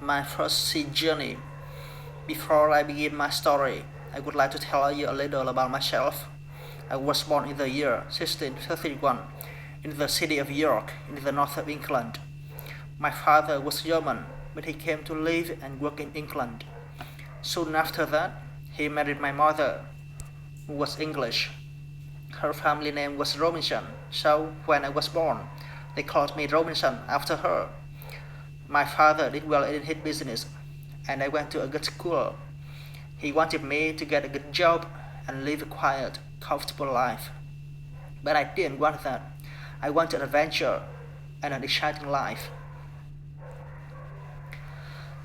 my first sea journey. Before I begin my story, I would like to tell you a little about myself. I was born in the year 1631 in the city of York in the north of England. My father was German, but he came to live and work in England. Soon after that, he married my mother, who was English. Her family name was Robinson, so when I was born, they called me Robinson after her. My father did well in his business, and I went to a good school. He wanted me to get a good job and live a quiet, comfortable life. But I didn't want that. I wanted adventure and an exciting life.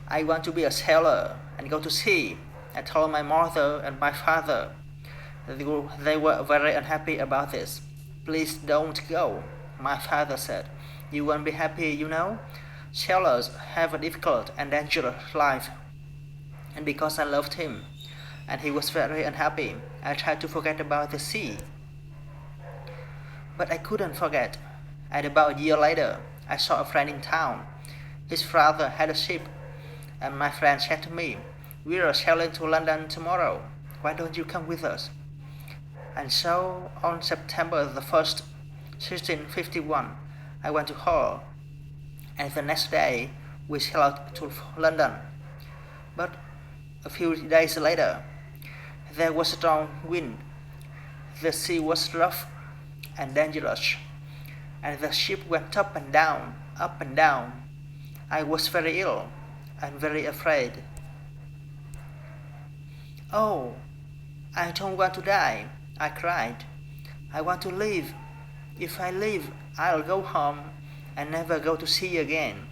I want to be a sailor and go to sea. I told my mother and my father. They were very unhappy about this. Please don't go, my father said. You won't be happy, you know. Sailors have a difficult and dangerous life. And because I loved him, and he was very unhappy, I tried to forget about the sea. But I couldn't forget. And about a year later, I saw a friend in town. His father had a ship, and my friend said to me, "We are sailing to London tomorrow. Why don't you come with us?" And so, on September the 1st, 1651, I went to Hull, and the next day we sailed to London. But a few days later, there was a strong wind. The sea was rough and dangerous, and the ship went up and down, up and down. I was very ill and very afraid. "Oh, I don't want to die," I cried. "I want to live. If I live, I'll go home and never go to sea again."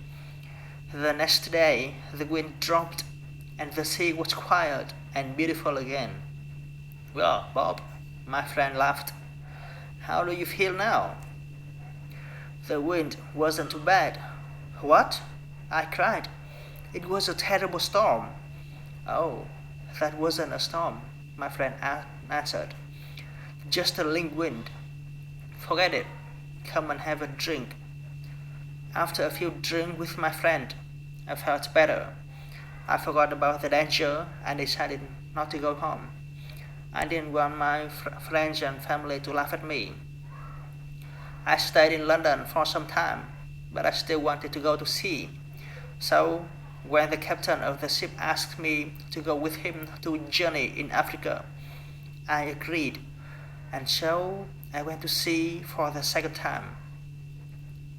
The next day, the wind dropped and the sea was quiet and beautiful again. "Well, Bob," my friend laughed, "how do you feel now?" "The wind wasn't too bad." "What?" I cried. "It was a terrible storm." "Oh, that wasn't a storm," my friend answered. "Just a light wind. Forget it. Come and have a drink." After a few drinks with my friend, I felt better. I forgot about the danger and decided not to go home. I didn't want my friends and family to laugh at me. I stayed in London for some time, but I still wanted to go to sea. So, when the captain of the ship asked me to go with him to a journey in Africa, I agreed, and so I went to sea for the second time.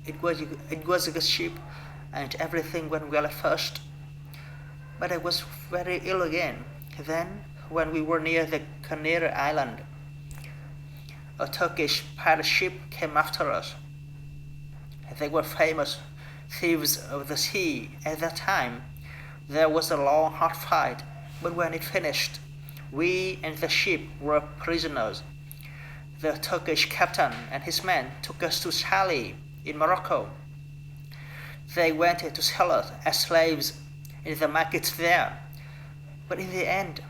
It was a good ship, and everything went well at first. But I was very ill again. Then, when we were near the Canary Island, a Turkish pirate ship came after us. They were famous thieves of the sea at that time. There was a long, hard fight, but when it finished, we and the ship were prisoners. The Turkish captain and his men took us to Salé in Morocco. They wanted to sell us as slaves in the markets there, but in the end,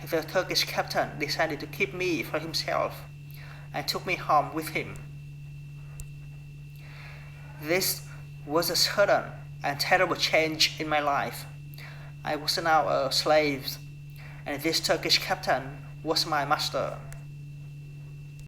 the Turkish captain decided to keep me for himself and took me home with him. This was a sudden and terrible change in my life. I was now a slave, and this Turkish captain was my master.